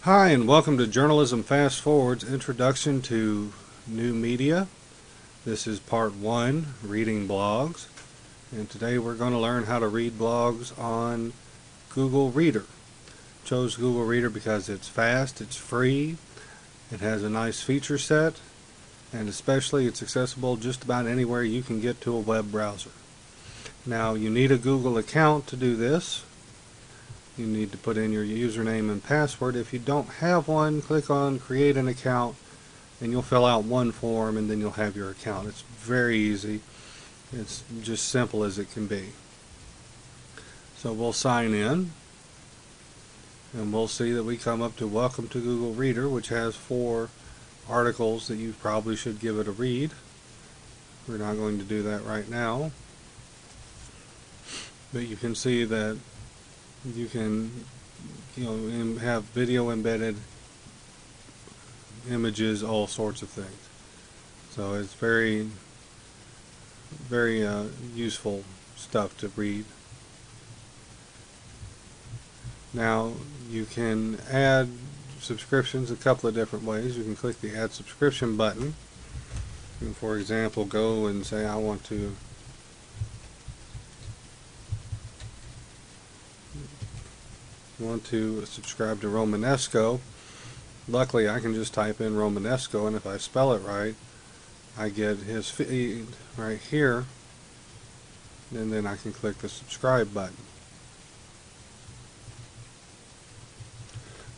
Hi, and welcome to Journalism Fast Forward's Introduction to New Media. This is part one, reading blogs. And today we're going to learn how to read blogs on Google Reader. Chose Google Reader because it's fast, it's free, it has a nice feature set, and especially it's accessible just about anywhere you can get to a web browser. Now, you need a Google account to do this. You need to put in your username and password. If you don't have one, click on create an account and you'll fill out one form and then you'll have your account. It's very easy. It's just simple as it can be. So we'll sign in and we'll see that we come up to Welcome to Google Reader, which has 4 articles that you probably should give it a read. We're not going to do that right now. But you can see that you can have video embedded, images, all sorts of things. So it's very useful stuff to read. Now you can add subscriptions a couple of different ways. You can click the add subscription button and, for example, go and say I want to subscribe to Romanesco. Luckily I can just type in Romanesco, and if I spell it right I get his feed right here, and then I can click the subscribe button.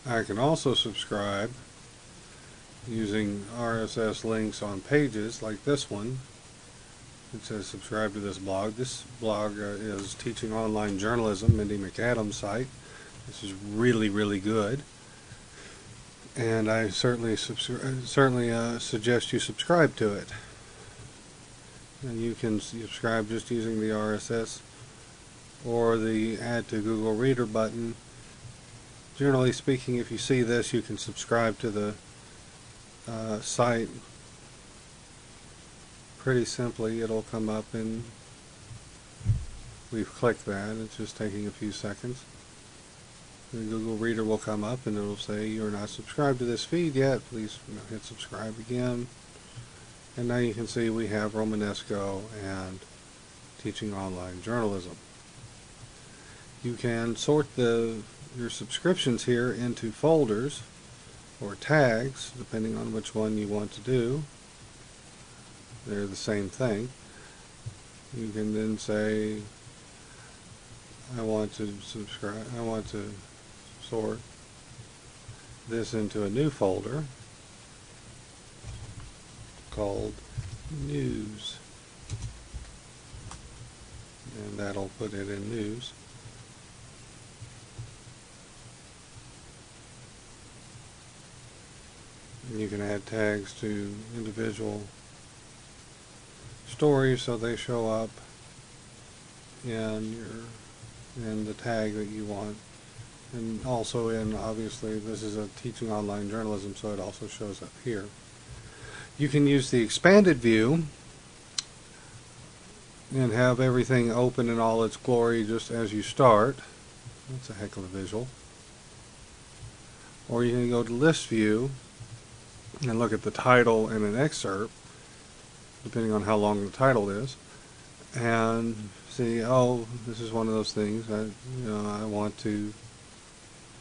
I can also subscribe using RSS links on pages like this one. It says subscribe to this blog. This blog is Teaching Online Journalism, Mindy McAdams' site. This is really good, and I certainly suggest you subscribe to it. And you can subscribe just using the RSS or the Add to Google Reader button. Generally speaking, if you see this, you can subscribe to the site pretty simply. It'll come up and we've clicked that. It's just taking a few seconds. The Google Reader will come up and it'll say you're not subscribed to this feed yet. Please hit subscribe again. And now you can see we have Romanesco and Teaching Online Journalism. You can sort your subscriptions here into folders or tags, depending on which one you want to do. They're the same thing. You can then say I want to sort this into a new folder called News, and that'll put it in News. And you can add tags to individual stories so they show up in the tag that you want. And also obviously this is a Teaching Online Journalism, so it also shows up here. You can use the expanded view and have everything open in all its glory just as you start. That's a heck of a visual. Or you can go to list view and look at the title and an excerpt, depending on how long the title is, and see, oh, this is one of those things that I want to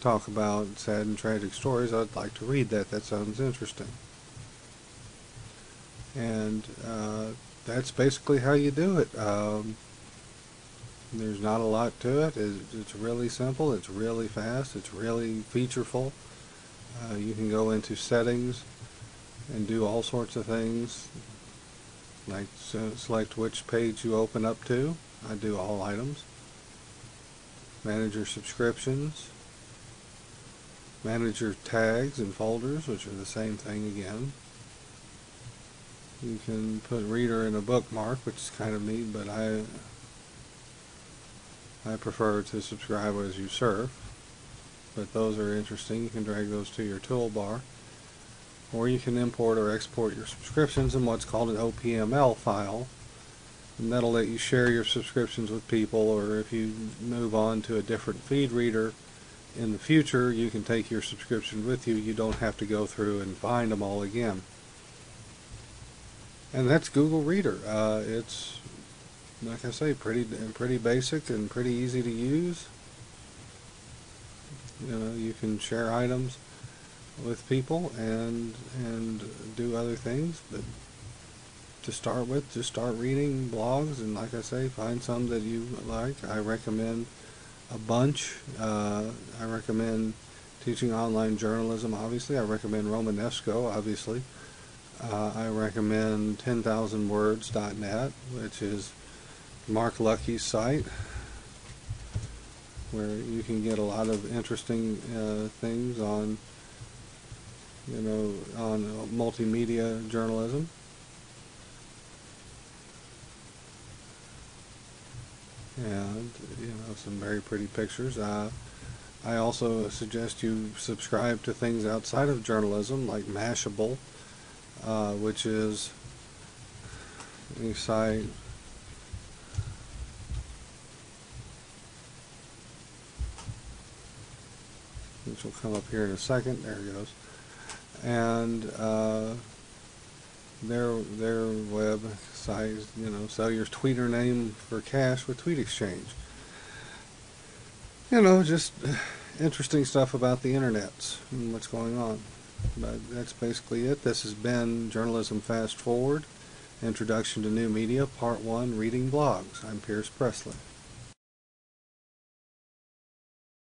talk about sad and tragic stories. I'd like to read that. That sounds interesting. And that's basically how you do it. There's not a lot to it. It's really simple. It's really fast. It's really featureful. You can go into settings and do all sorts of things, like select which page you open up to. I do all items. Manage your subscriptions. Manage your tags and folders, which are the same thing again. You can put reader in a bookmark, which is kind of neat, but I prefer to subscribe as you surf. But those are interesting. You can drag those to your toolbar. Or you can import or export your subscriptions in what's called an OPML file. And that'll let you share your subscriptions with people, or if you move on to a different feed reader, in the future you can take your subscription with you. You don't have to go through and find them all again. And that's Google Reader. It's, like I say, pretty basic and pretty easy to use. You know, you can share items with people and do other things, but to start with, just start reading blogs, and like I say, find some that you like. I recommend a bunch. I recommend Teaching Online Journalism, obviously. I recommend Romanesco, obviously. I recommend 10,000words.net, which is Mark Lucky's site, where you can get a lot of interesting things on, you know, on multimedia journalism. And, you know, some very pretty pictures. I also suggest you subscribe to things outside of journalism, like Mashable, which is a site which will come up here in a second. There it goes. And their web site, you know, sell your Twitter name for cash with Tweet Exchange. You know, just interesting stuff about the internet and what's going on. But that's basically it. This has been Journalism Fast Forward, Introduction to New Media, Part 1, Reading Blogs. I'm Pierce Presley.